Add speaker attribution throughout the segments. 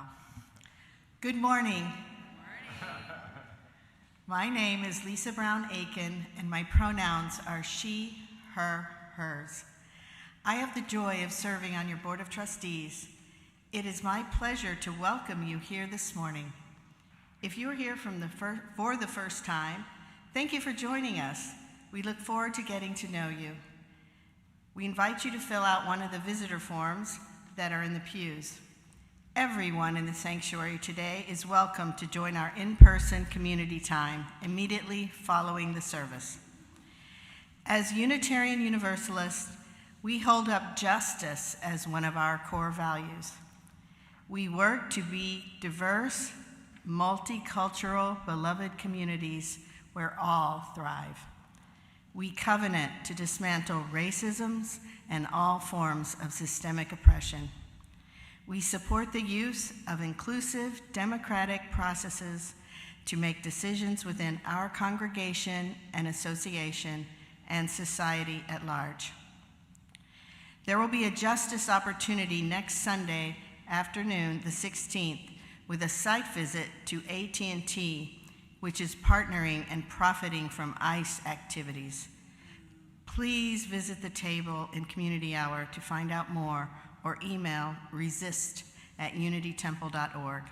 Speaker 1: Wow. Good morning. My name is Lisa Brown Aiken, and my pronouns are she, her, hers. I have the joy of serving on your Board of Trustees. It is my pleasure to welcome you here this morning. If you are here for the first time, thank you for joining us. We look forward to getting to know you. We invite you to fill out one of the visitor forms that are in the pews. Everyone in the sanctuary today is welcome to join our in-person community time immediately following the service. As Unitarian Universalists, we hold up justice as one of our core values. We work to be diverse, multicultural, beloved communities where all thrive. We covenant to dismantle racism and all forms of systemic oppression. We support the use of inclusive, democratic processes to make decisions within our congregation and association and society at large. There will be a justice opportunity next Sunday afternoon, the 16th, with a site visit to AT&T, which is partnering and profiting from ICE activities. Please visit the table in Community Hour to find out more, or email resist@unitytemple.org.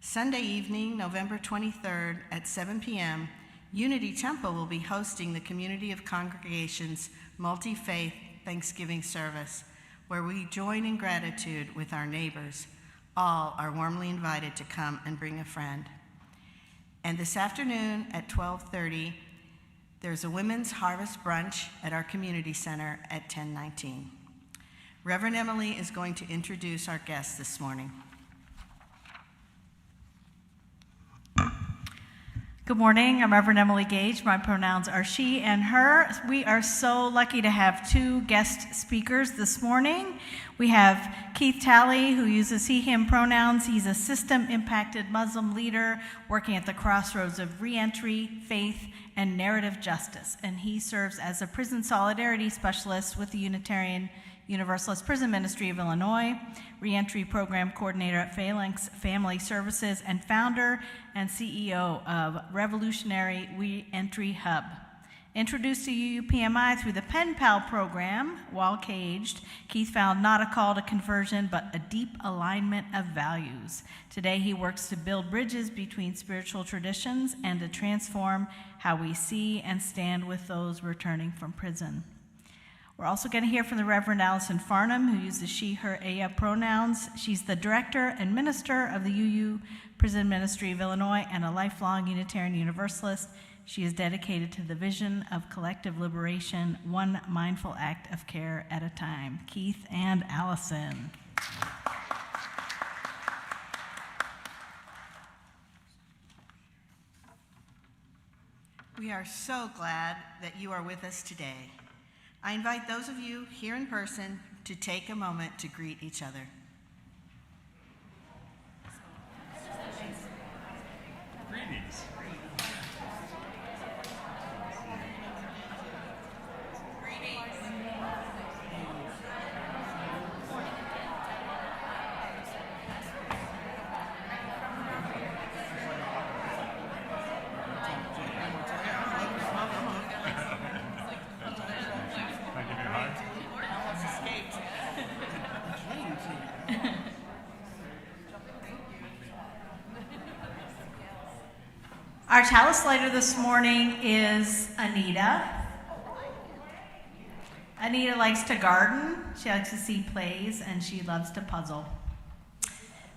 Speaker 1: Sunday evening, November 23rd at 7 p.m., Unity Temple will be hosting the Community of Congregations Multi-Faith Thanksgiving service, where we join in gratitude with our neighbors. All are warmly invited to come and bring a friend. And this afternoon at 12:30, there's a Women's Harvest Brunch at our community center at 1019. Reverend Emily is going to introduce our guests this morning.
Speaker 2: Good morning, I'm Reverend Emily Gage. My pronouns are she and her. We are so lucky to have two guest speakers this morning. We have Keith Talley, who uses he, him pronouns. He's a system-impacted Muslim leader working at the crossroads of reentry, faith, and narrative justice. And he serves as a prison solidarity specialist with the Unitarian Universalist Prison Ministry of Illinois, Reentry Program Coordinator at Phalanx Family Services, and founder and CEO of Revolutionary Reentry Hub. Introduced to UPMI through the Pen Pal program, while caged, Keith found not a call to conversion, but a deep alignment of values. Today, he works to build bridges between spiritual traditions and to transform how we see and stand with those returning from prison. We're also going to hear from the Reverend Allison Farnham, who uses she, her, aya pronouns. She's the director and minister of the UU Prison Ministry of Illinois and a lifelong Unitarian Universalist. She is dedicated to the vision of collective liberation, one mindful act of care at a time. Keith and Allison.
Speaker 1: We are so glad that you are with us today. I invite those of you here in person to take a moment to greet each other.
Speaker 3: Greetings.
Speaker 2: Our chalice lighter this morning is Anita. Anita likes to garden, she likes to see plays, and she loves to puzzle.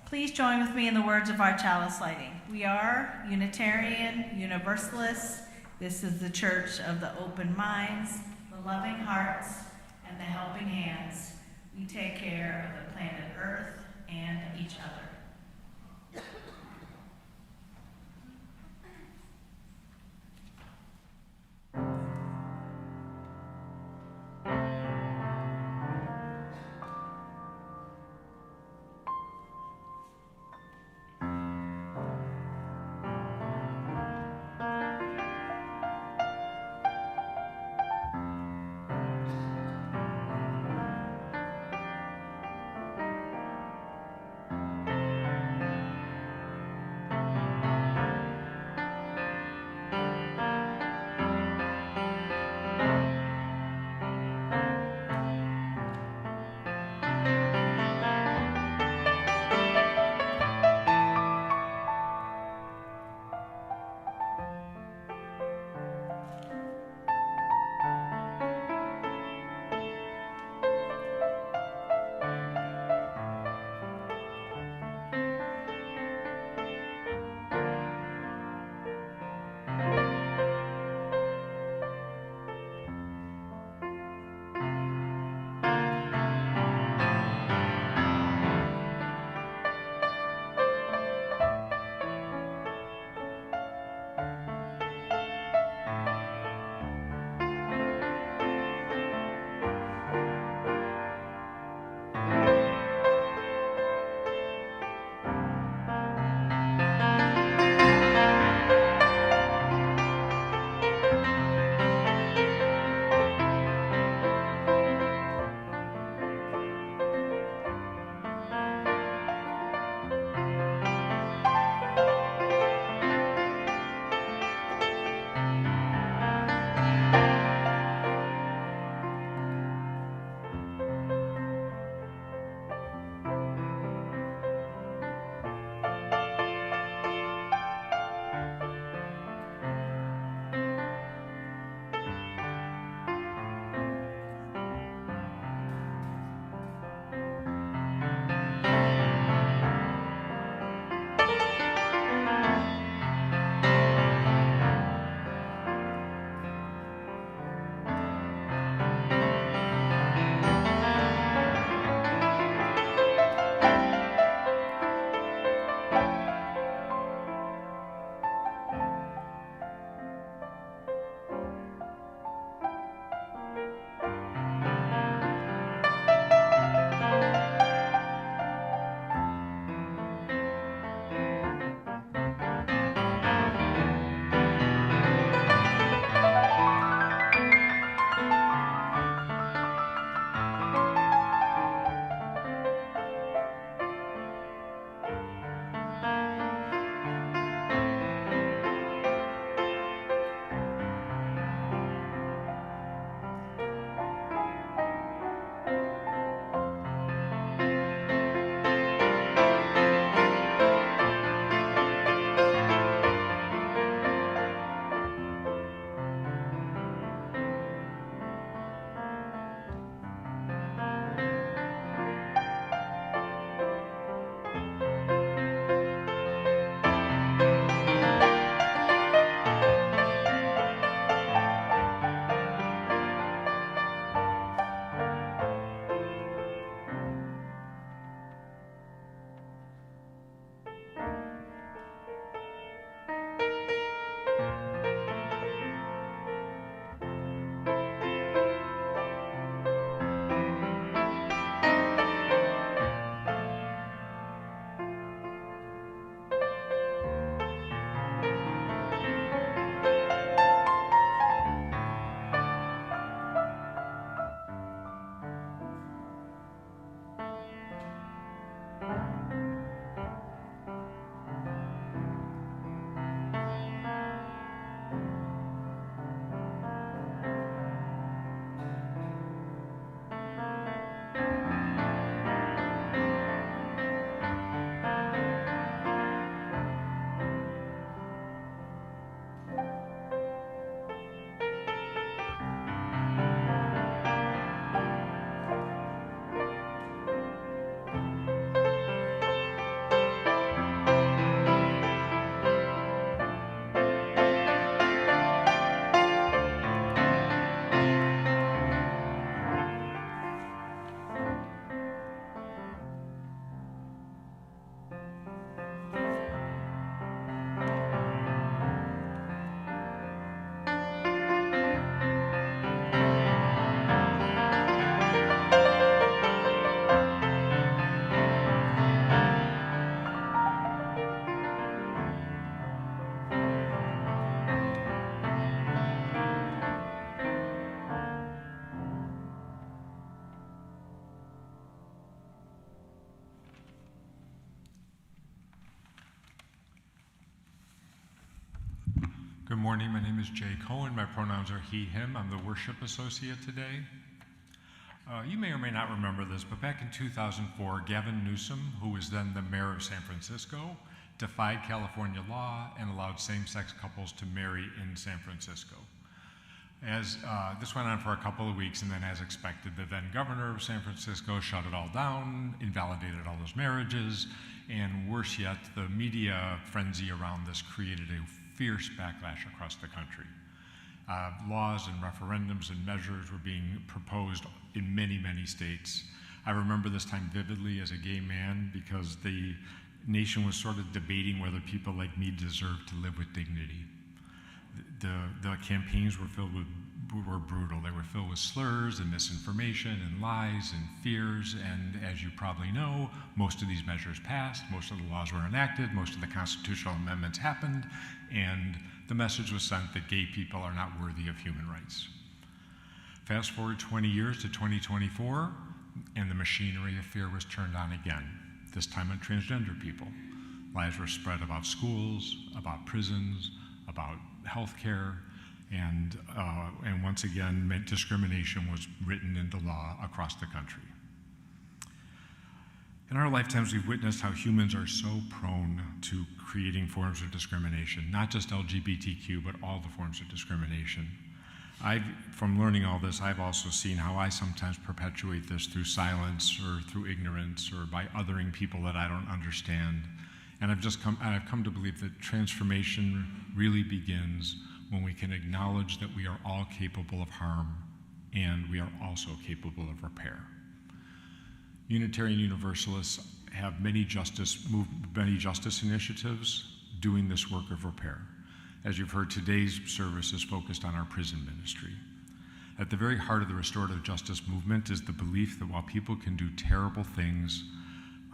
Speaker 2: Please join with me in the words of our chalice lighting. We are Unitarian Universalists. This is the church of the open minds, the loving hearts, and the helping hands. We take care of the planet Earth and each other.
Speaker 3: Good morning. My name is Jay Cohen. My pronouns are he, him. I'm the worship associate today. You may or may not remember this, but back in 2004, Gavin Newsom, who was then the mayor of San Francisco, defied California law and allowed same-sex couples to marry in San Francisco. As this went on for a couple of weeks, and then as expected, the then governor of San Francisco shut it all down, invalidated all those marriages, and worse yet, the media frenzy around this created a fierce backlash across the country. Laws and referendums and measures were being proposed in many, many states. I remember this time vividly as a gay man because the nation was sort of debating whether people like me deserved to live with dignity. The campaigns were brutal. They were filled with slurs and misinformation and lies and fears, and as you probably know, most of these measures passed, most of the laws were enacted, most of the constitutional amendments happened, and the message was sent that gay people are not worthy of human rights. Fast forward 20 years to 2024, and the machinery of fear was turned on again, this time on transgender people. Lies were spread about schools, about prisons, about healthcare, and once again, discrimination was written into law across the country. In our lifetimes, we've witnessed how humans are so prone to creating forms of discrimination, not just LGBTQ, but all the forms of discrimination. From learning all this, I've also seen how I sometimes perpetuate this through silence or through ignorance or by othering people that I don't understand. And I've come to believe that transformation really begins when we can acknowledge that we are all capable of harm and we are also capable of repair. Unitarian Universalists have many justice initiatives doing this work of repair. As you've heard, today's service is focused on our prison ministry. At the very heart of the restorative justice movement is the belief that while people can do terrible things,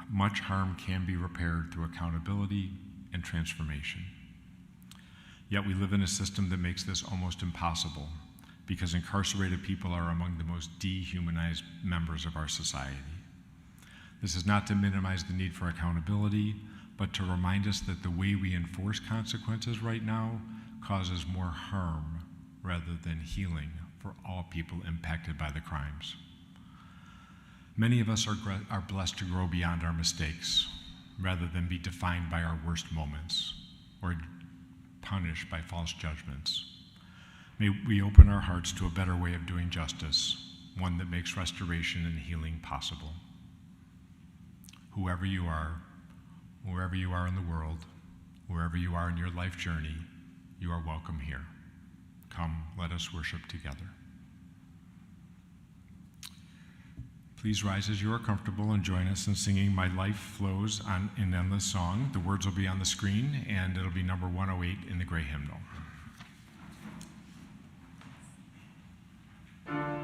Speaker 3: much harm can be repaired through accountability and transformation. Yet we live in a system that makes this almost impossible because incarcerated people are among the most dehumanized members of our society. This is not to minimize the need for accountability, but to remind us that the way we enforce consequences right now causes more harm rather than healing for all people impacted by the crimes. Many of us are blessed to grow beyond our mistakes rather than be defined by our worst moments or punished by false judgments. May we open our hearts to a better way of doing justice, one that makes restoration and healing possible. Whoever you are, wherever you are in the world, wherever you are in your life journey, you are welcome here. Come, let us worship together. Please rise as you are comfortable and join us in singing My Life Flows in Endless Song. The words will be on the screen, and it'll be number 108 in the Gray Hymnal.
Speaker 4: Yeah.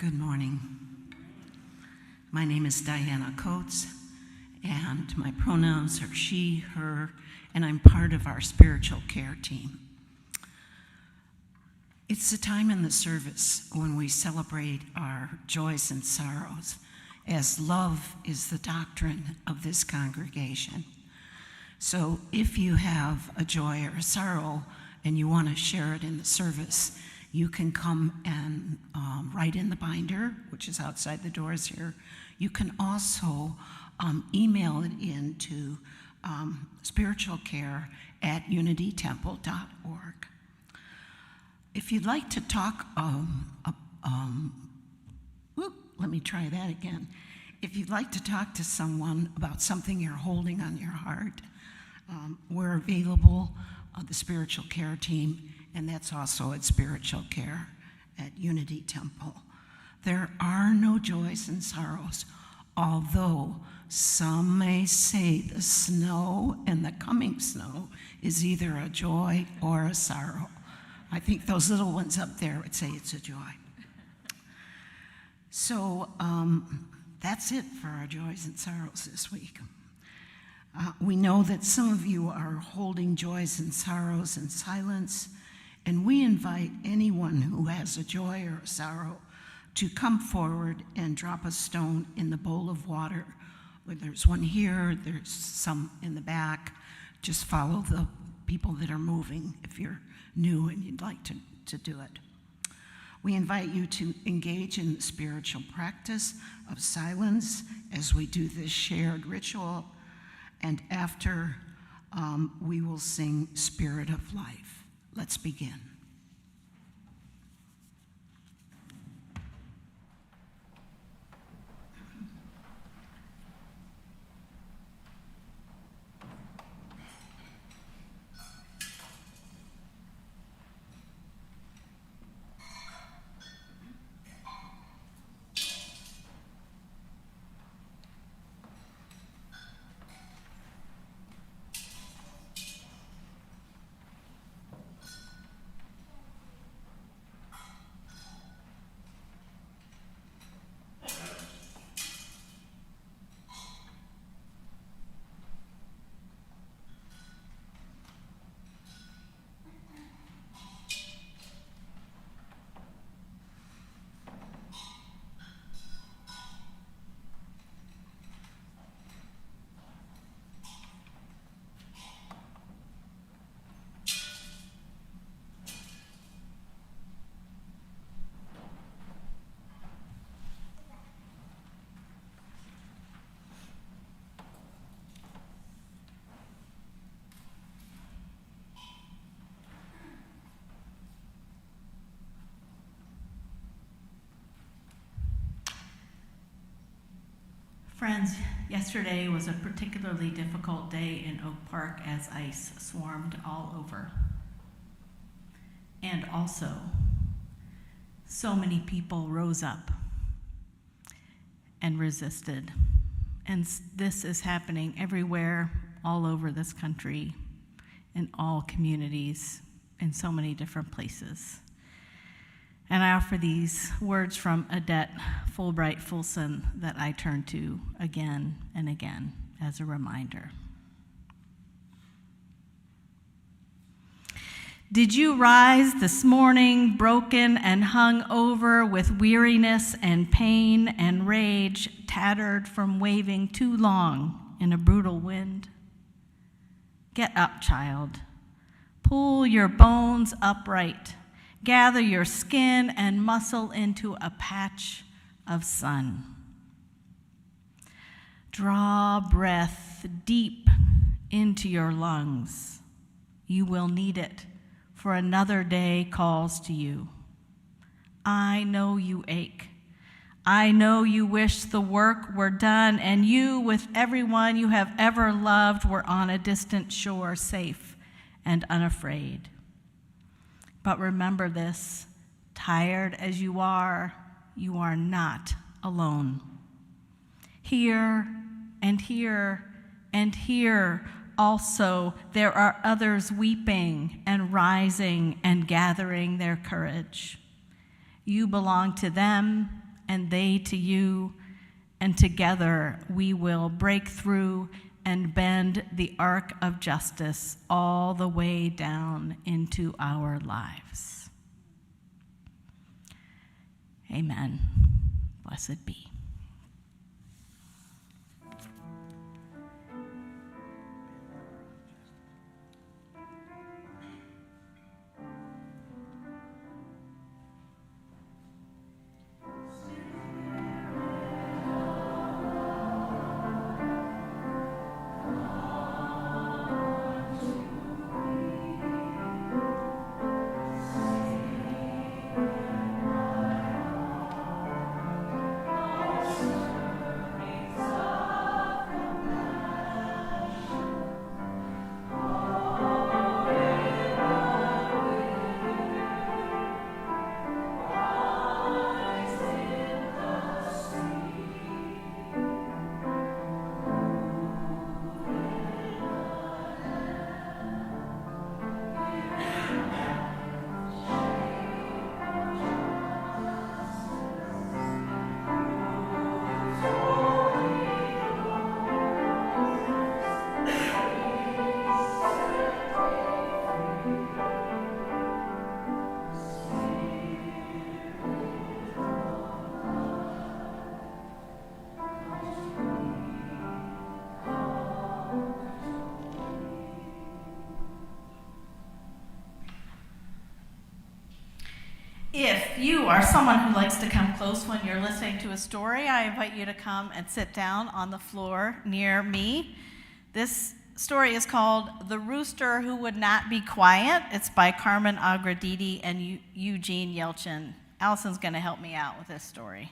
Speaker 4: Good morning. My name is Diana Coates, and my pronouns are she, her, and I'm part of our spiritual care team. It's a time in the service when we celebrate our joys and sorrows, as love is the doctrine of this congregation. So if you have a joy or a sorrow and you want to share it in the service, you can come and write in the binder, which is outside the doors here. You can also email it in to spiritualcare@unitytemple.org. If you'd like to talk, let me try that again. If you'd like to talk to someone about something you're holding on your heart, we're available, the spiritual care team, and that's also at Spiritual Care at Unity Temple. There are no joys and sorrows, although some may say the snow and the coming snow is either a joy or a sorrow. I think those little ones up there would say it's a joy. So that's it for our joys and sorrows this week. We know that some of you are holding joys and sorrows in silence, and we invite anyone who has a joy or a sorrow to come forward and drop a stone in the bowl of water. Where there's one here, there's some in the back. Just follow the people that are moving if you're new and you'd like to do it. We invite you to engage in the spiritual practice of silence as we do this shared ritual, and after we will sing Spirit of Life. Let's begin.
Speaker 2: Friends, yesterday was a particularly difficult day in Oak Park as ice swarmed all over. And also, so many people rose up and resisted. And this is happening everywhere, all over this country, in all communities, in so many different places. And I offer these words from Odette Fulbright Fulson that I turn to again and again as a reminder. Did you rise this morning broken and hung over with weariness and pain and rage, tattered from waving too long in a brutal wind? Get up, child. Pull your bones upright. Gather your skin and muscle into a patch of sun. Draw breath deep into your lungs. You will need it, for another day calls to you. I know you ache. I know you wish the work were done, and you, with everyone you have ever loved, were on a distant shore, safe and unafraid. But remember this, tired as you are not alone. Here and here and here also there are others weeping and rising and gathering their courage. You belong to them and they to you, and together we will break through and bend the arc of justice all the way down into our lives. Amen. Blessed be. If you are someone who likes to come close when you're listening to a story, I invite you to come and sit down on the floor near me. This story is called The Rooster Who Would Not Be Quiet. It's by Carmen Agradidi and Eugene Yelchin. Allison's going to help me out with this story.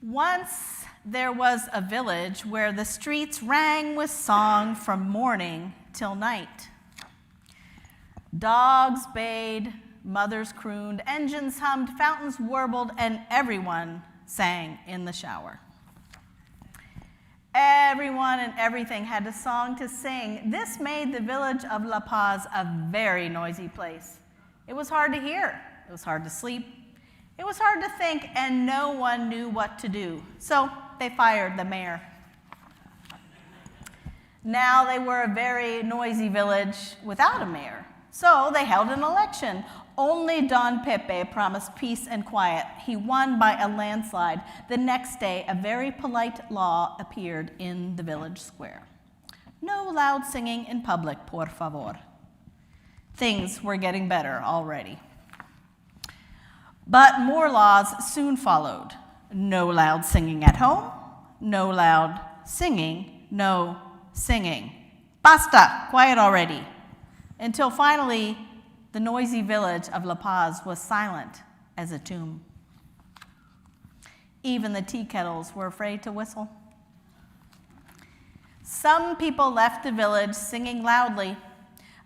Speaker 2: Once there was a village where the streets rang with song from morning till night. Dogs bayed, mothers crooned, engines hummed, fountains warbled, and everyone sang in the shower. Everyone and everything had a song to sing. This made the village of La Paz a very noisy place. It was hard to hear. It was hard to sleep. It was hard to think, and no one knew what to do. So they fired the mayor. Now they were a very noisy village without a mayor. So they held an election. Only Don Pepe promised peace and quiet. He won by a landslide. The next day, a very polite law appeared in the village square. No loud singing in public, por favor. Things were getting better already. But more laws soon followed. No loud singing at home, no loud singing, no singing. Basta, quiet already. Until finally, the noisy village of La Paz was silent as a tomb. Even the tea kettles were afraid to whistle. Some people left the village singing loudly.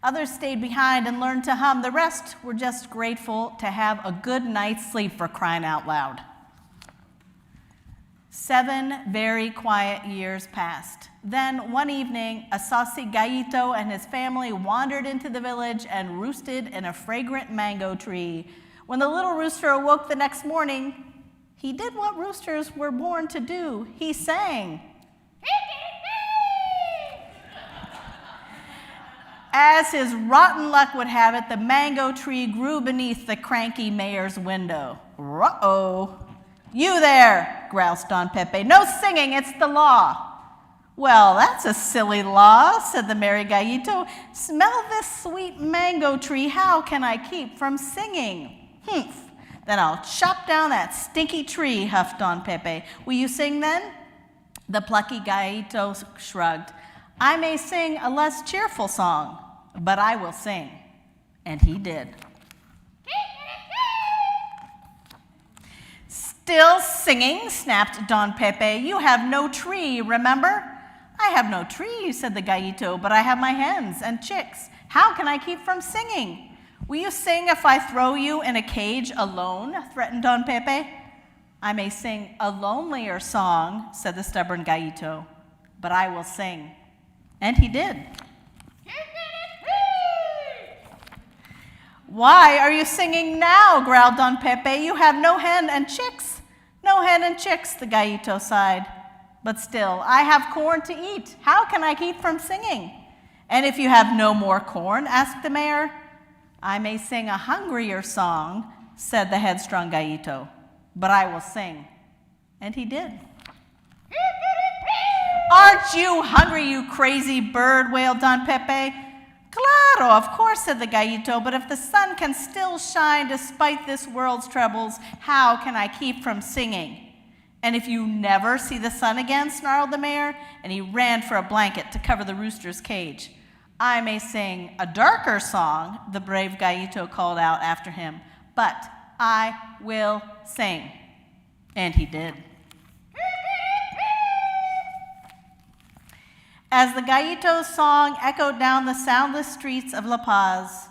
Speaker 2: Others stayed behind and learned to hum. The rest were just grateful to have a good night's sleep, for crying out loud. 7 very quiet years passed. Then one evening, a saucy gallito and his family wandered into the village and roosted in a fragrant mango tree. When the little rooster awoke the next morning, he did what roosters were born to do. He sang. As his rotten luck would have it, the mango tree grew beneath the cranky mayor's window. Uh-oh. You there, groused Don Pepe. No singing, it's the law. Well, that's a silly law, said the merry gallito. Smell this sweet mango tree. How can I keep from singing? Humph. Then I'll chop down that stinky tree, huffed Don Pepe. Will you sing then? The plucky gallito shrugged. I may sing a less cheerful song, but I will sing. And he did. Still singing, snapped Don Pepe. You have no tree, remember? I have no tree, said the gallito, but I have my hens and chicks. How can I keep from singing? Will you sing if I throw you in a cage alone? Threatened Don Pepe. I may sing a lonelier song, said the stubborn gallito, but I will sing. And he did. Why are you singing now? Growled Don Pepe. You have no hen and chicks. No hen and chicks, the gallito sighed. But still, I have corn to eat. How can I keep from singing? And if you have no more corn, asked the mayor. I may sing a hungrier song, said the headstrong gallito, but I will sing. And he did. Aren't you hungry, you crazy bird? Wailed Don Pepe. Claro, of course, said the gallito, but if the sun can still shine despite this world's troubles, how can I keep from singing? And if you never see the sun again, snarled the mayor, and he ran for a blanket to cover the rooster's cage. I may sing a darker song, the brave gallito called out after him, but I will sing. And he did. As the gallito's song echoed down the soundless streets of La Paz,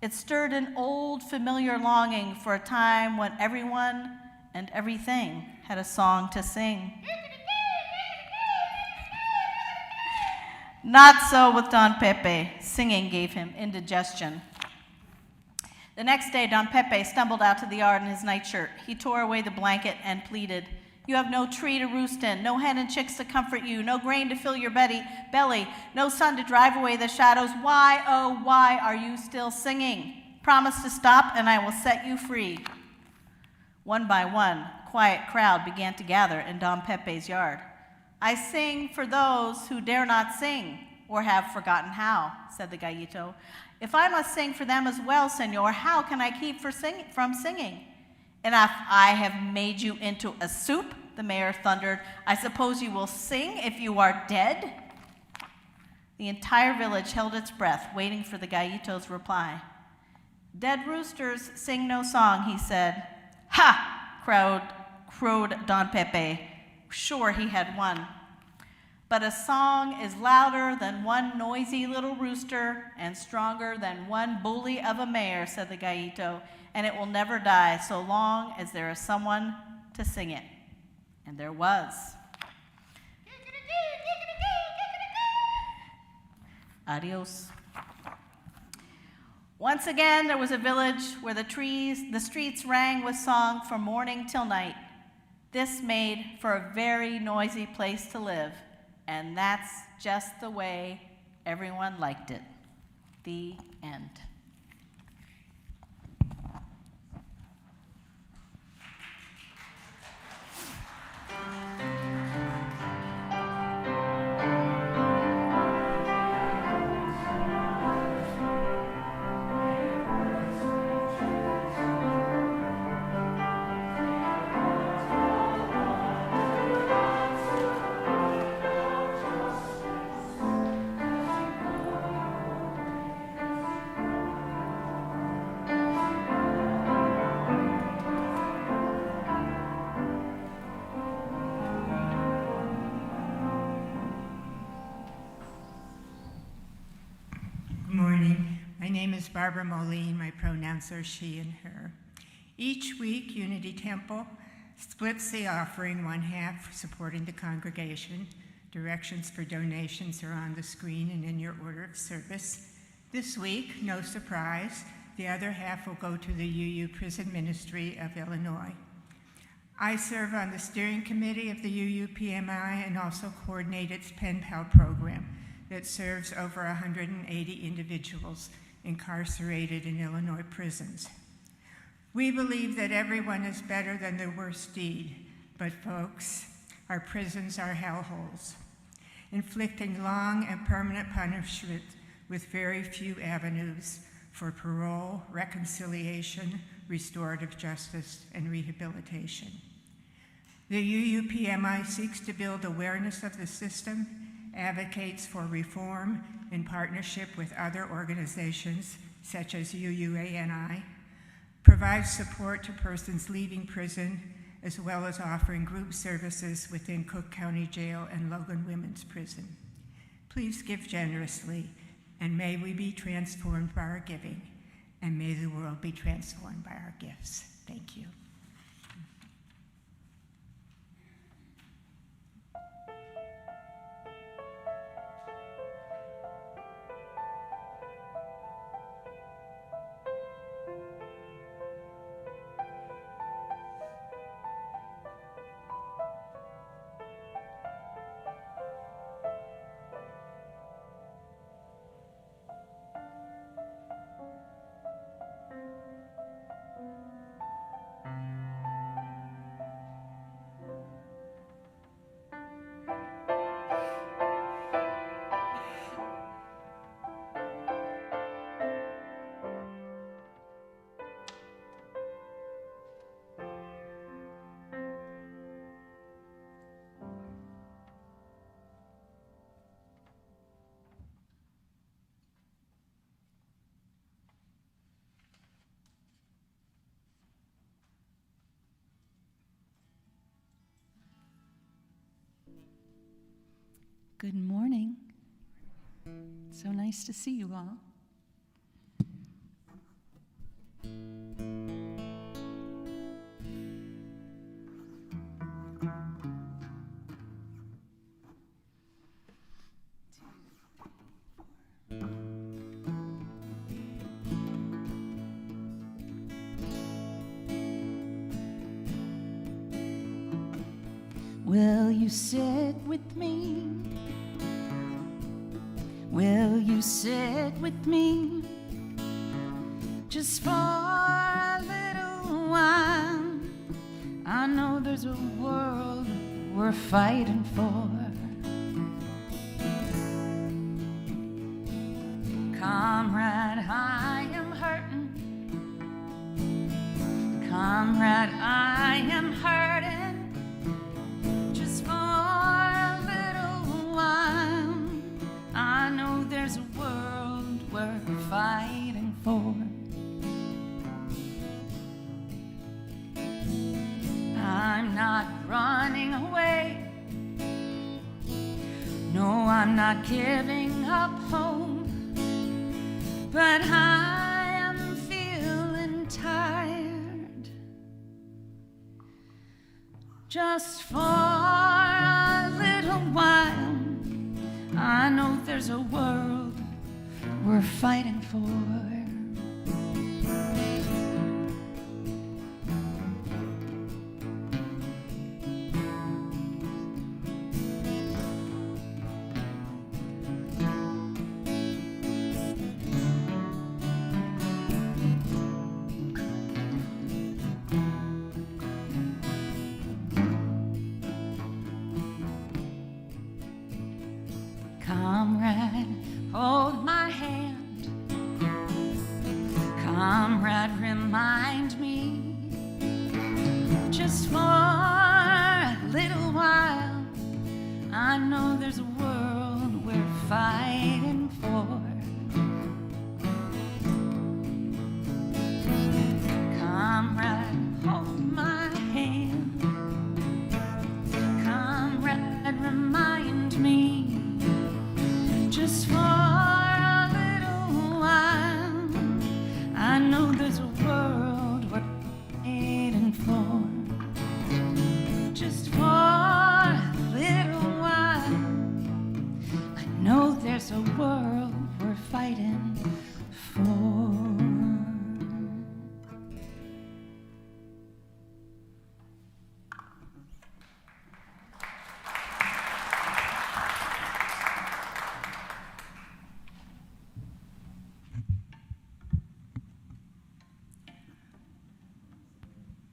Speaker 2: it stirred an old familiar longing for a time when everyone and everything had a song to sing. Not so with Don Pepe. Singing gave him indigestion. The next day, Don Pepe stumbled out to the yard in his nightshirt. He tore away the blanket and pleaded, You have no tree to roost in, no hen and chicks to comfort you, no grain to fill your belly, no sun to drive away the shadows. Why, oh, why are you still singing? Promise to stop, and I will set you free. One by one, a quiet crowd began to gather in Don Pepe's yard. I sing for those who dare not sing or have forgotten how, said the gallito. If I must sing for them as well, senor, how can I keep from singing? And if I have made you into a soup, the mayor thundered, I suppose you will sing if you are dead? The entire village held its breath, waiting for the gallito's reply. Dead roosters sing no song, he said. Ha! crowed Don Pepe. Sure he had won. But a song is louder than one noisy little rooster and stronger than one bully of a mayor, said the gallito, and it will never die so long as there is someone to sing it. And there was. Adios. Once again, there was a village where the streets rang with song from morning till night. This made for a very noisy place to live, and that's just the way everyone liked it. The end.
Speaker 5: Barbara Moline. My pronouns are she and her. Each week, Unity Temple splits the offering, one half supporting the congregation. Directions for donations are on the screen and in your order of service. This week, no surprise, the other half will go to the UU Prison Ministry of Illinois. I serve on the steering committee of the UU PMI and also coordinate its Pen Pal program that serves over 180 individuals incarcerated in Illinois prisons. We believe that everyone is better than their worst deed, but folks, our prisons are hellholes, inflicting long and permanent punishment with very few avenues for parole, reconciliation, restorative justice, and rehabilitation. The UUPMI seeks to build awareness of the system, advocates for reform in partnership with other organizations such as UUANI, provides support to persons leaving prison, as well as offering group services within Cook County Jail and Logan Women's Prison. Please give generously, and may we be transformed by our giving, and may the world be transformed by our gifts. Thank you.
Speaker 6: Good morning. So nice to see you all. Will you sit with me? Will you sit with me just for a little while? I know there's a world we're fighting for. Comrade, I am hurting. Comrade, I am hurting. Just for a little while, I know there's a world we're fighting for. I'm not running away. No, I'm not giving up hope. But I am feeling tired. Just for a little while, I know there's a world we're fighting for. Comrade, hold my hand. Comrade, remind me. Just for a little while, I know there's a world we're fighting for. Comrade, hold my hand. Comrade, remind me. Just for a little while, I know there's a world we're waiting for. Just for a little while, I know there's a world we're fighting for.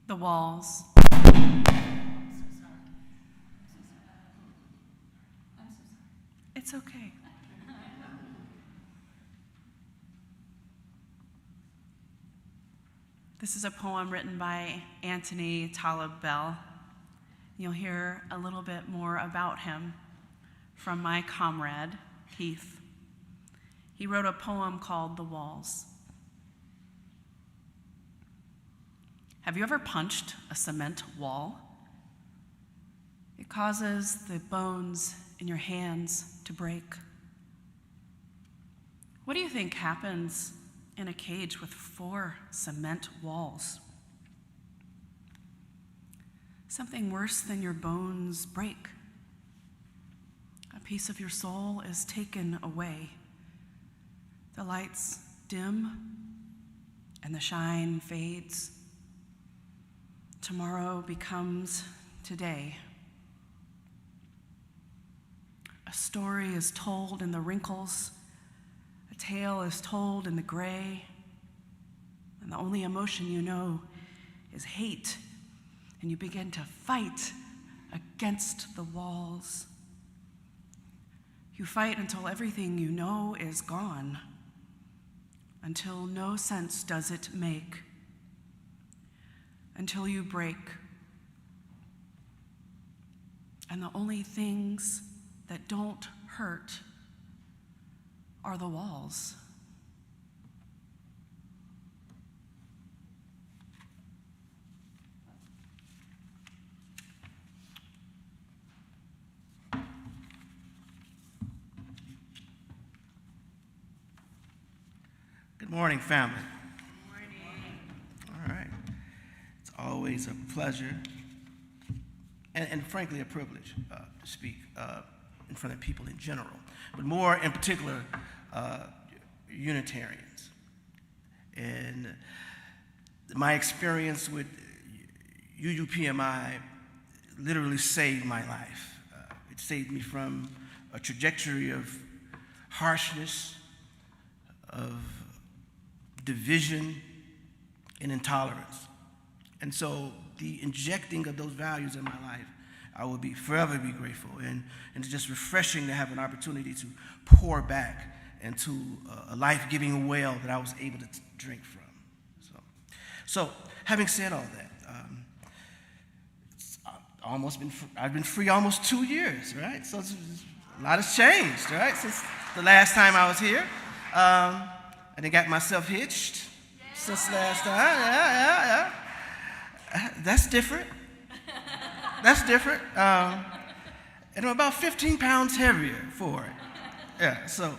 Speaker 2: The Walls. It's okay. This is a poem written by Anthony Talib Bell. You'll hear a little bit more about him from my comrade, Keith. He wrote a poem called The Walls. Have you ever punched a cement wall? It causes the bones in your hands to break. What do you think happens in a cage with 4 cement walls? Something worse than your bones break. A piece of your soul is taken away. The lights dim and the shine fades. Tomorrow becomes today. A story is told in the wrinkles. A tale is told in the gray. And the only emotion you know is hate. And you begin to fight against the walls. You fight until everything you know is gone. Until no sense does it make. Until you break. And the only things that don't hurt are the walls.
Speaker 7: Good morning, family. All right. It's always a pleasure and frankly a privilege to speak in front of people in general, but more in particular Unitarians. And my experience with UUPMI literally saved my life. It saved me from a trajectory of harshness, of division, and intolerance. And so the injecting of those values in my life, I will forever be grateful. And it's just refreshing to have an opportunity to pour back into a life-giving well that I was able to drink from. So having said all that, I've been free almost 2 years, right? So a lot has changed, right, since the last time I was here. I done got myself hitched since last time. Yeah. That's different. That's different. And I'm about 15 pounds heavier for it. Yeah, so,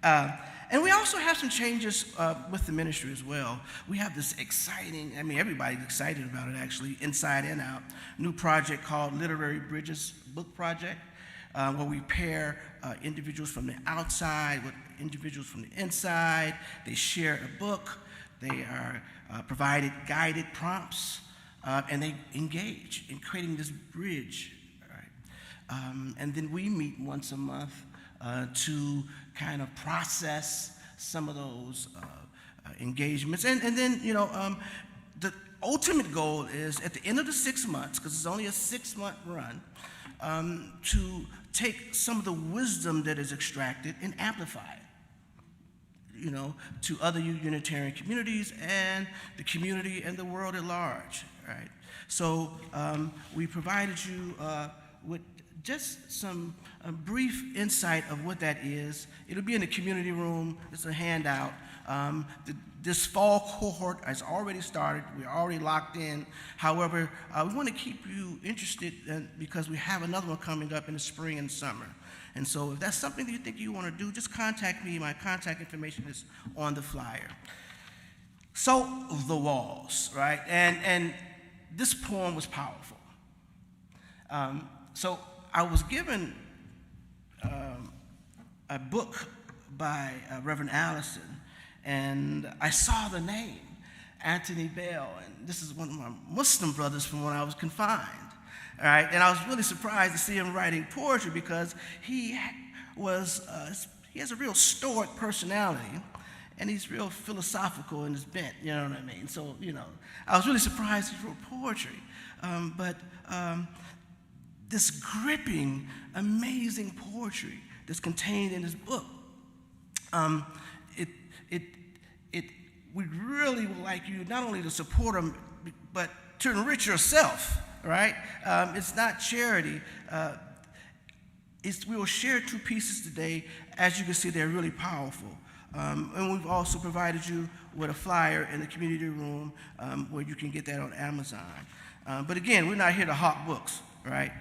Speaker 7: and we also have some changes with the ministry as well. We have this exciting, everybody's excited about it actually, inside and out, new project called Literary Bridges Book Project, where we pair individuals from the outside with individuals from the inside. They share a book. They are provided guided prompts, and they engage in creating this bridge. Right? And then we meet once a month to kind of process some of those engagements. And then, the ultimate goal is at the end of the 6 months, because it's only a 6-month run, to take some of the wisdom that is extracted and amplify it, to other Unitarian communities and the community and the world at large, right? So we provided you with just some brief insight of what that is. It'll be in the community room. It's a handout. This fall cohort has already started. We're already locked in. However, we want to keep you interested because we have another one coming up in the spring and summer. And so if that's something that you think you want to do, just contact me. My contact information is on the flyer. So the walls, right? And this poem was powerful. So I was given a book by Reverend Allison, and I saw the name, Anthony Bell, and this is one of my Muslim brothers from when I was confined. All right, and I was really surprised to see him writing poetry because he has a real stoic personality, and he's real philosophical in his bent, you know what I mean? So, I was really surprised he wrote poetry. But this gripping, amazing poetry that's contained in his book, we really would like you not only to support him, but to enrich yourself. Right? It's not charity. We will share 2 pieces today. As you can see, they're really powerful. And we've also provided you with a flyer in the community room where you can get that on Amazon. But again, we're not here to hawk books, right?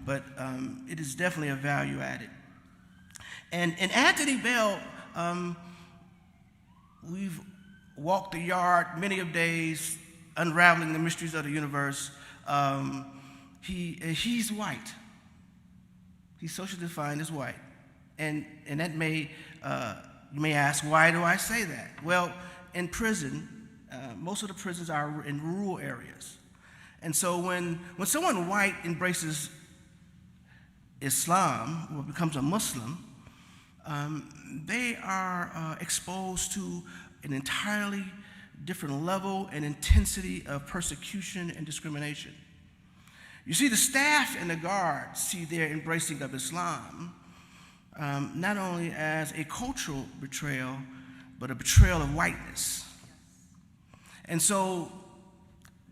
Speaker 7: But it is definitely a value added. And Anthony Bell, we've walked the yard many of days, unraveling the mysteries of the universe. He's white. He's socially defined as white. And that you may ask, why do I say that? Well, in prison, most of the prisons are in rural areas. And so when someone white embraces Islam or becomes a Muslim, they are exposed to an entirely different level and intensity of persecution and discrimination. You see, the staff and the guards see their embracing of Islam not only as a cultural betrayal, but a betrayal of whiteness. And so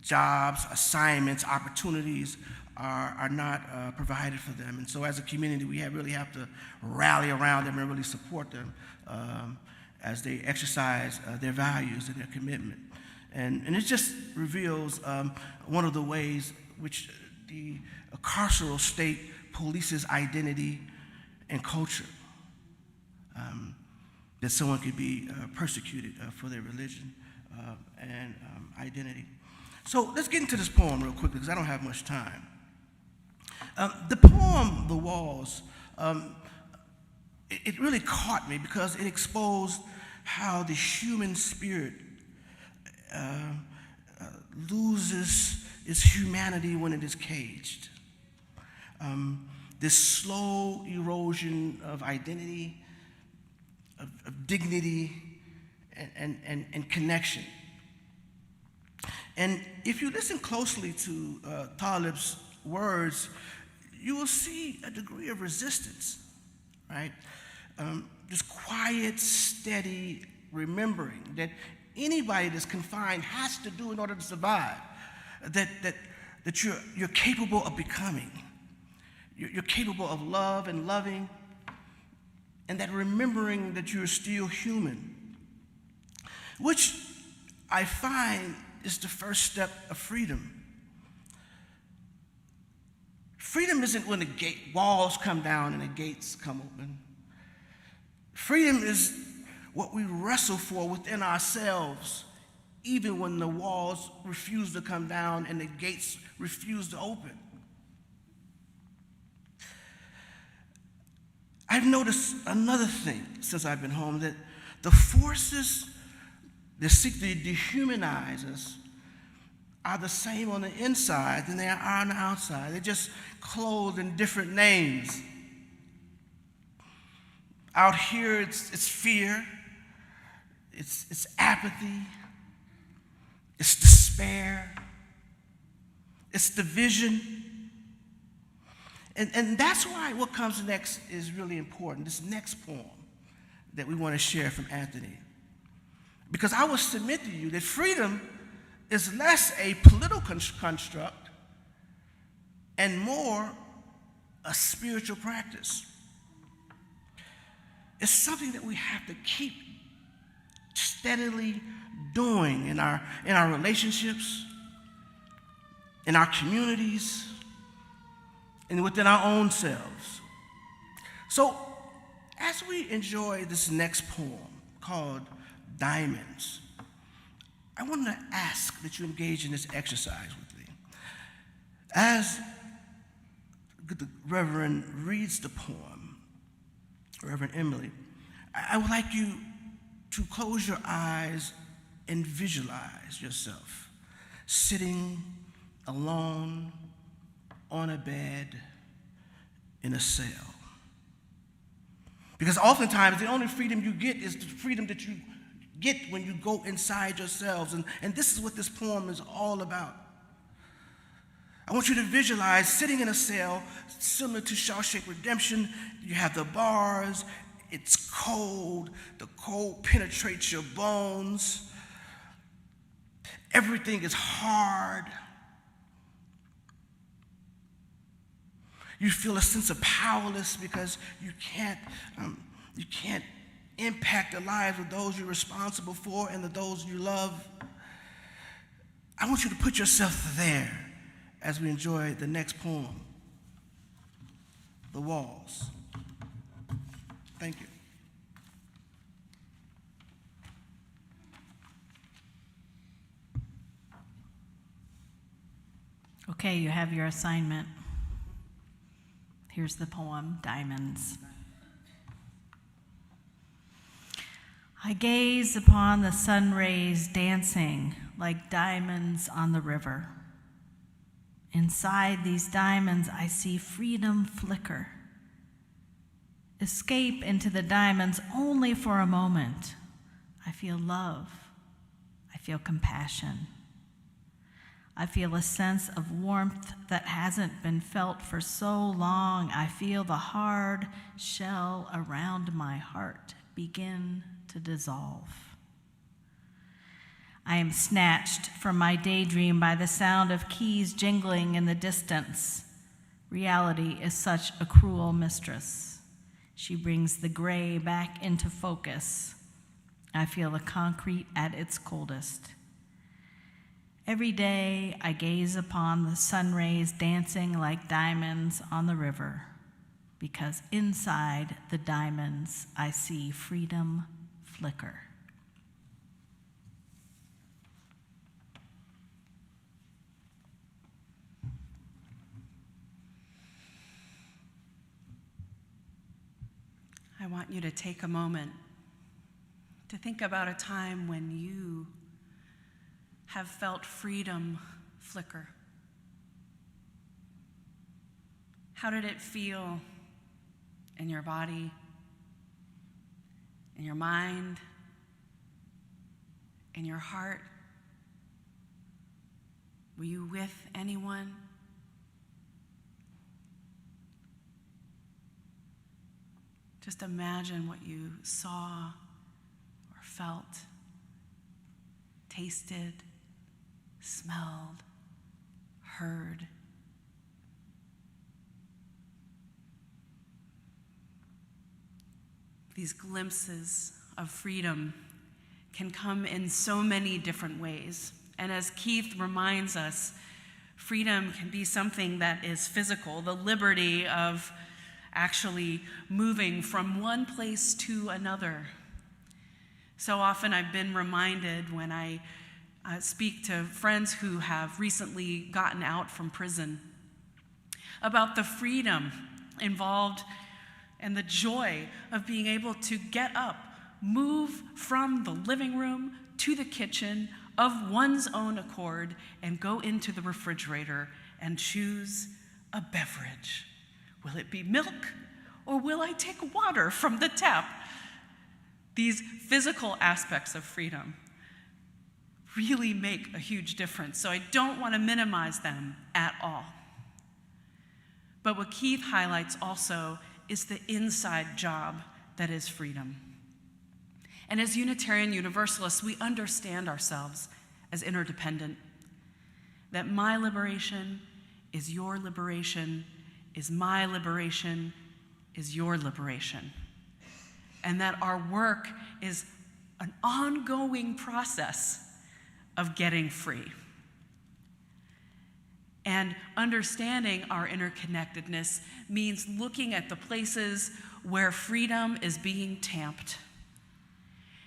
Speaker 7: jobs, assignments, opportunities are not provided for them. And so as a community, we really have to rally around them and really support them as they exercise their values and their commitment. And it just reveals one of the ways which the carceral state polices identity and culture. that someone could be persecuted for their religion and identity. So let's get into this poem real quickly because I don't have much time. The poem, The Walls, it really caught me because it exposed how the human spirit loses its humanity when it is caged. This slow erosion of identity, of dignity, and connection. And if you listen closely to Talib's words, you will see a degree of resistance, right? This quiet, steady remembering that anybody that's confined has to do in order to survive, that you're capable of becoming. You're capable of love and loving, and that remembering that you're still human, which I find is the first step of freedom. Freedom isn't when the walls come down and the gates come open. Freedom is what we wrestle for within ourselves, even when the walls refuse to come down and the gates refuse to open. I've noticed another thing since I've been home, that the forces that seek to dehumanize us are the same on the inside than they are on the outside. They're just clothed in different names. Out here, it's fear, it's apathy, it's despair, it's division. And that's why what comes next is really important, this next poem that we want to share from Anthony. Because I will submit to you that freedom is less a political construct and more a spiritual practice. It's something that we have to keep steadily doing in our relationships, in our communities, and within our own selves. So, as we enjoy this next poem called Diamonds, I want to ask that you engage in this exercise with me. As the Reverend reads the poem, Reverend Emily, I would like you to close your eyes and visualize yourself sitting alone on a bed in a cell. Because oftentimes the only freedom you get is the freedom that you get when you go inside yourselves. And this is what this poem is all about. I want you to visualize sitting in a cell similar to Shawshank Redemption. You have the bars, it's cold, the cold penetrates your bones. Everything is hard. You feel a sense of powerless because you can't impact the lives of those you're responsible for and of those you love. I want you to put yourself there as we enjoy the next poem, The Walls. Thank you.
Speaker 2: Okay, you have your assignment. Here's the poem, Diamonds. I gaze upon the sun rays dancing like diamonds on the river. Inside these diamonds, I see freedom flicker. Escape into the diamonds only for a moment. I feel love. I feel compassion. I feel a sense of warmth that hasn't been felt for so long. I feel the hard shell around my heart begin to dissolve. I am snatched from my daydream by the sound of keys jingling in the distance. Reality is such a cruel mistress. She brings the gray back into focus. I feel the concrete at its coldest. Every day I gaze upon the sun rays dancing like diamonds on the river, because inside the diamonds I see freedom flicker.
Speaker 6: I want you to take a moment to think about a time when you have felt freedom flicker. How did it feel in your body, in your mind, in your heart? Were you with anyone? Just imagine what you saw or felt, tasted, smelled, heard. These glimpses of freedom can come in so many different ways. And as Keith reminds us, freedom can be something that is physical, the liberty of actually moving from one place to another. So often I've been reminded when I speak to friends who have recently gotten out from prison about the freedom involved and the joy of being able to get up, move from the living room to the kitchen of one's own accord, and go into the refrigerator and choose a beverage. Will it be milk, or will I take water from the tap? These physical aspects of freedom really make a huge difference, so I don't want to minimize them at all. But what Keith highlights also is the inside job that is freedom. And as Unitarian Universalists, we understand ourselves as interdependent, that my liberation is your liberation, is my liberation, is your liberation. And that our work is an ongoing process of getting free. And understanding our interconnectedness means looking at the places where freedom is being tamped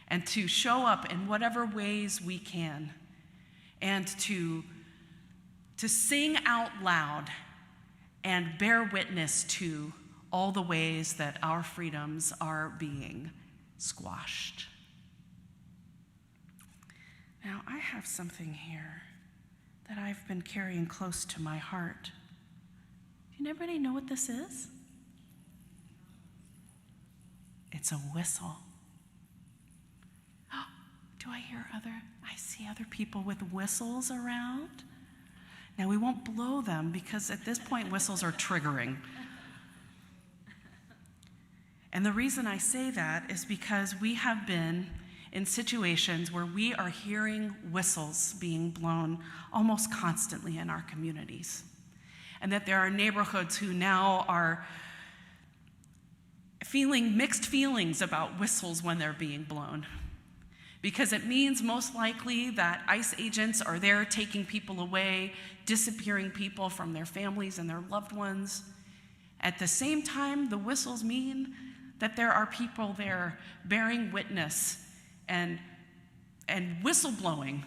Speaker 6: and to show up in whatever ways we can and to sing out loud and bear witness to all the ways that our freedoms are being squashed. Now, I have something here that I've been carrying close to my heart. Do anybody know what this is? It's a whistle. Oh, do I hear I see other people with whistles around? Now, we won't blow them because at this point, whistles are triggering. And the reason I say that is because we have been in situations where we are hearing whistles being blown almost constantly in our communities. And that there are neighborhoods who now are feeling mixed feelings about whistles when they're being blown. Because it means most likely that ICE agents are there taking people away, disappearing people from their families and their loved ones. At the same time, the whistles mean that there are people there bearing witness and whistleblowing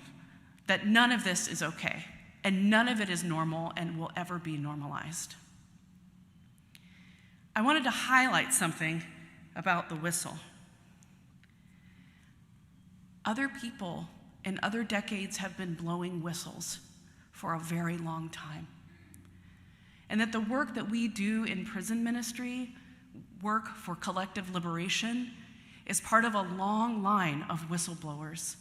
Speaker 6: that none of this is okay, and none of it is normal and will ever be normalized. I wanted to highlight something about the whistle. Other people in other decades have been blowing whistles for a very long time. And that the work that we do in prison ministry, work for collective liberation, is part of a long line of whistleblowers,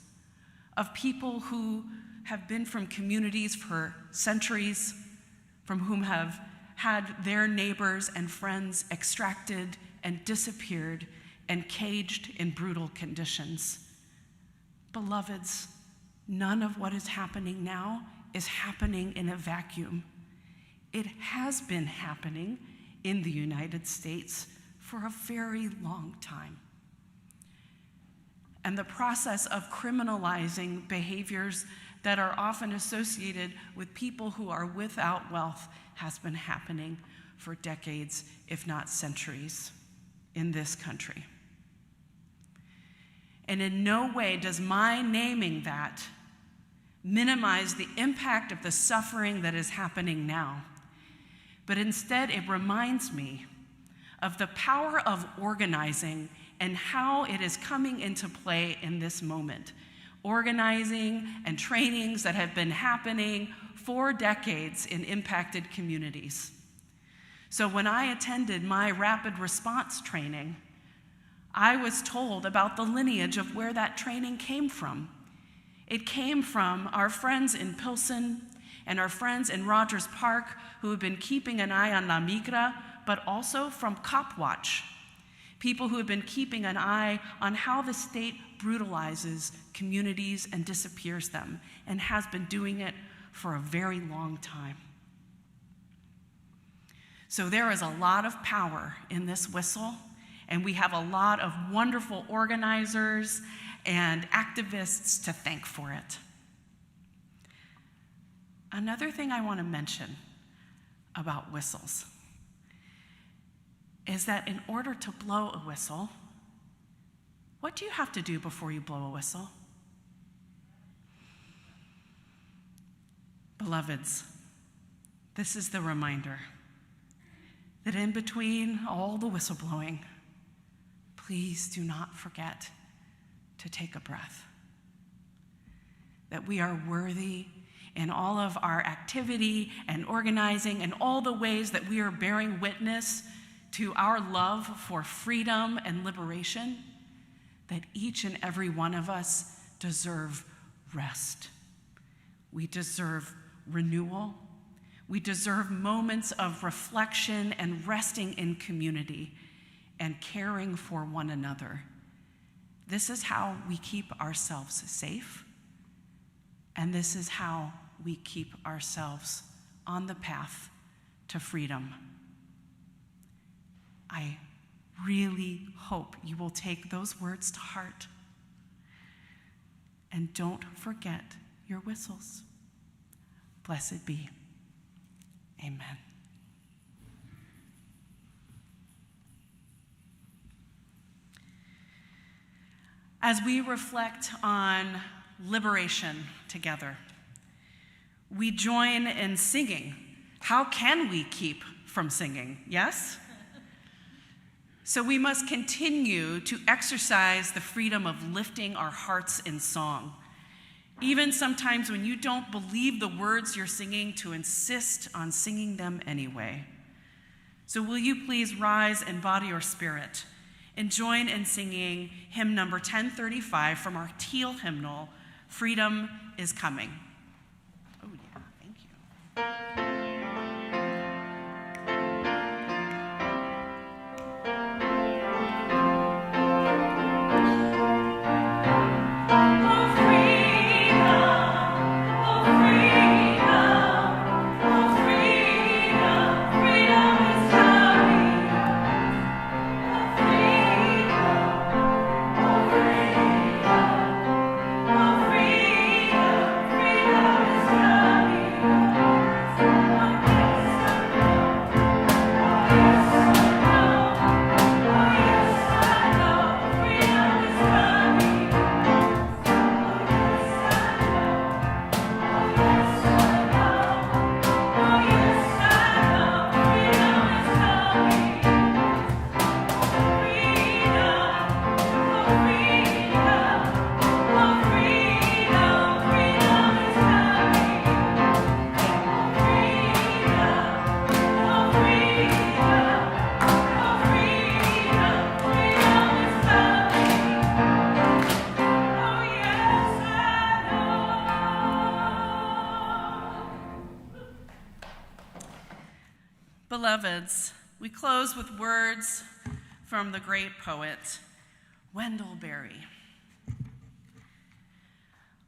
Speaker 6: of people who have been from communities for centuries, from whom have had their neighbors and friends extracted and disappeared and caged in brutal conditions. Beloveds, none of what is happening now is happening in a vacuum. It has been happening in the United States for a very long time. And the process of criminalizing behaviors that are often associated with people who are without wealth has been happening for decades, if not centuries, in this country. And in no way does my naming that minimize the impact of the suffering that is happening now. But instead, it reminds me of the power of organizing and how it is coming into play in this moment. Organizing and trainings that have been happening for decades in impacted communities. So when I attended my rapid response training, I was told about the lineage of where that training came from. It came from our friends in Pilsen and our friends in Rogers Park who have been keeping an eye on La Migra, but also from Cop Watch, people who have been keeping an eye on how the state brutalizes communities and disappears them, and has been doing it for a very long time. So there is a lot of power in this whistle, and we have a lot of wonderful organizers and activists to thank for it. Another thing I want to mention about whistles is that in order to blow a whistle, what do you have to do before you blow a whistle? Beloveds, this is the reminder that in between all the whistleblowing, please do not forget to take a breath. That we are worthy in all of our activity and organizing and all the ways that we are bearing witness to our love for freedom and liberation, that each and every one of us deserve rest. We deserve renewal. We deserve moments of reflection and resting in community and caring for one another. This is how we keep ourselves safe, and this is how we keep ourselves on the path to freedom. I really hope you will take those words to heart. And don't forget your whistles. Blessed be. Amen. As we reflect on liberation together, we join in singing. How can we keep from singing? Yes? So we must continue to exercise the freedom of lifting our hearts in song. Even sometimes when you don't believe the words you're singing, to insist on singing them anyway. So will you please rise in body or spirit and join in singing hymn number 1035 from our Teal hymnal, Freedom is Coming. Oh yeah, thank you. Beloveds, we close with words from the great poet, Wendell Berry.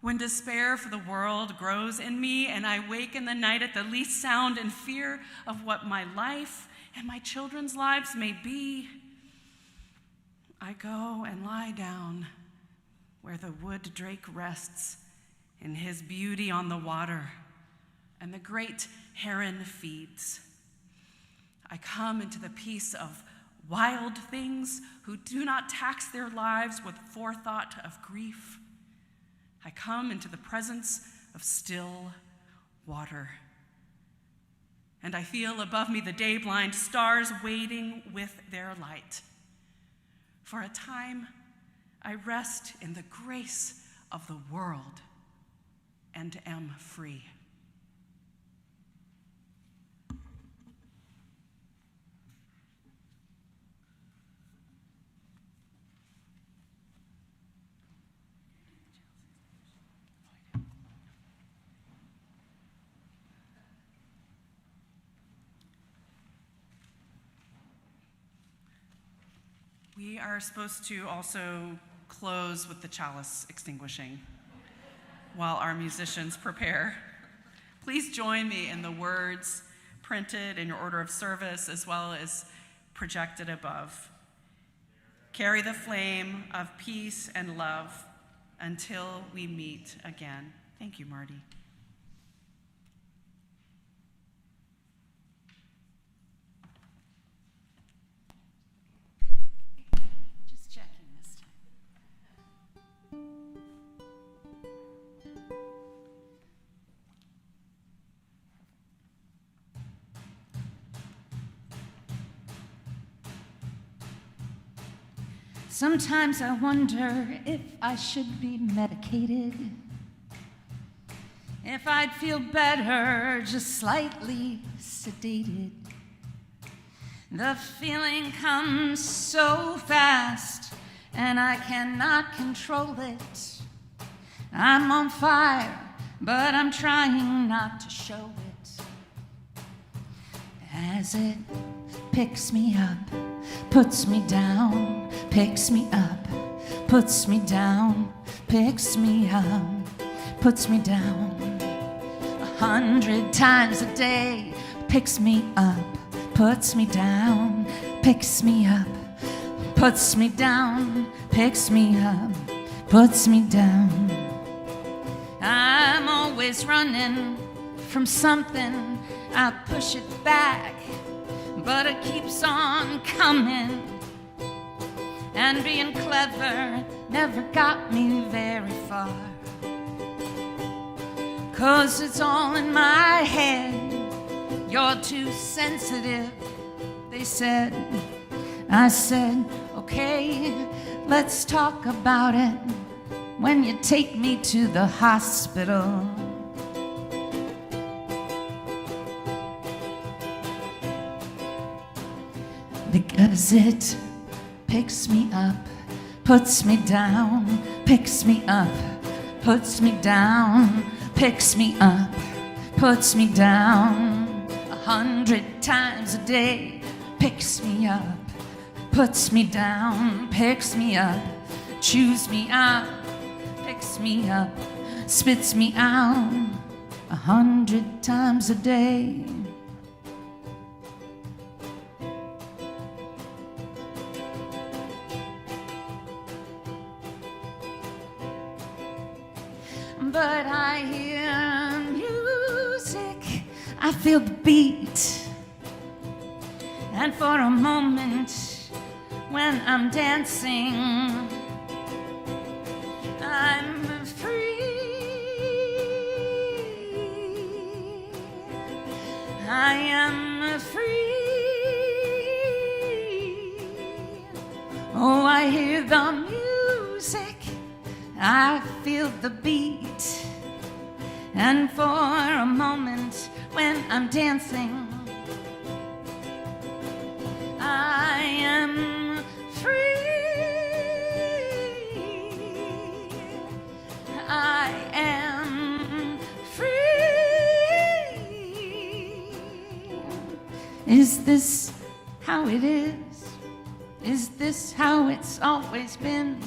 Speaker 6: When despair for the world grows in me, and I wake in the night at the least sound in fear of what my life and my children's lives may be, I go and lie down where the wood drake rests in his beauty on the water, and the great heron feeds. I come into the peace of wild things who do not tax their lives with forethought of grief. I come into the presence of still water. And I feel above me the day-blind stars waiting with their light. For a time, I rest in the grace of the world and am free. We are supposed to also close with the chalice extinguishing while our musicians prepare. Please join me in the words printed in your order of service as well as projected above. Carry the flame of peace and love until we meet again. Thank you, Marty.
Speaker 8: Just checking this time. Sometimes I wonder if I should be medicated, if I'd feel better just slightly sedated. The feeling comes so fast and I cannot control it. I'm on fire, but I'm trying not to show it. As it picks me up, puts me down, picks me up, puts me down, picks me up, puts me down. 100 times a day, picks me up, puts me down, picks me up, puts me down, picks me up, puts me down. I'm always running from something, I push it back, but it keeps on coming. And being clever never got me very far. 'Cause it's all in my head. You're too sensitive, they said. I said, okay, let's talk about it when you take me to the hospital. Because it picks me up, puts me down, picks me up, puts me down, picks me up, puts me down. 100 times a day, picks me up, puts me down, picks me up, chews me out, picks me up, spits me out. 100 times a day. But I hear music, I feel the beat. And for a moment, when I'm dancing, I'm free. I am free. Oh, I hear the music, I feel the beat. And for a moment when I'm dancing, I am free. I am free. Is this how it is? Is this how it's always been?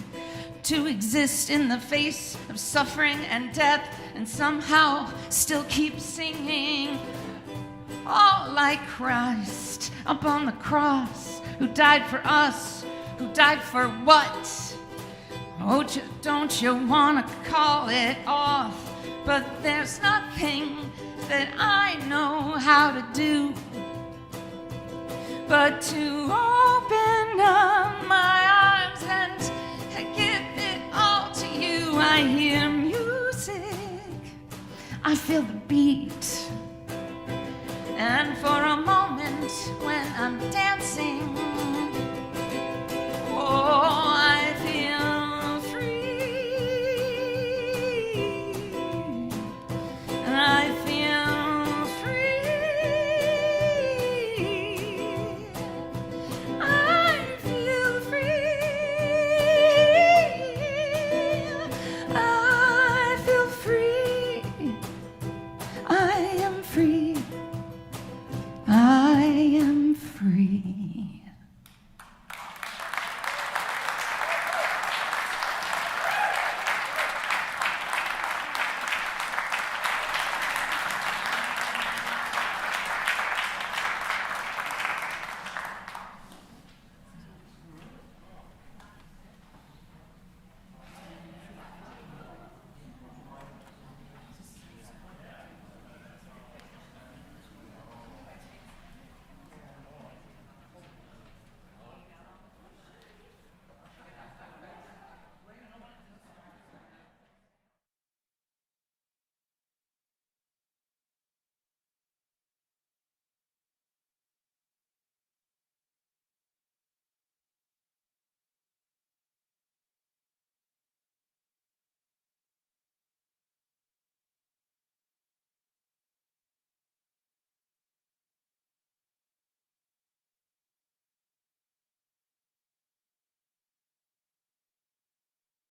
Speaker 8: To exist in the face of suffering and death and somehow still keep singing. Oh, like Christ up on the cross, who died for us, who died for what? Oh, don't you want to call it off? But there's nothing that I know how to do but to open open up my arms and give it all to you. I hear music, I feel the beat, and for a moment when I'm down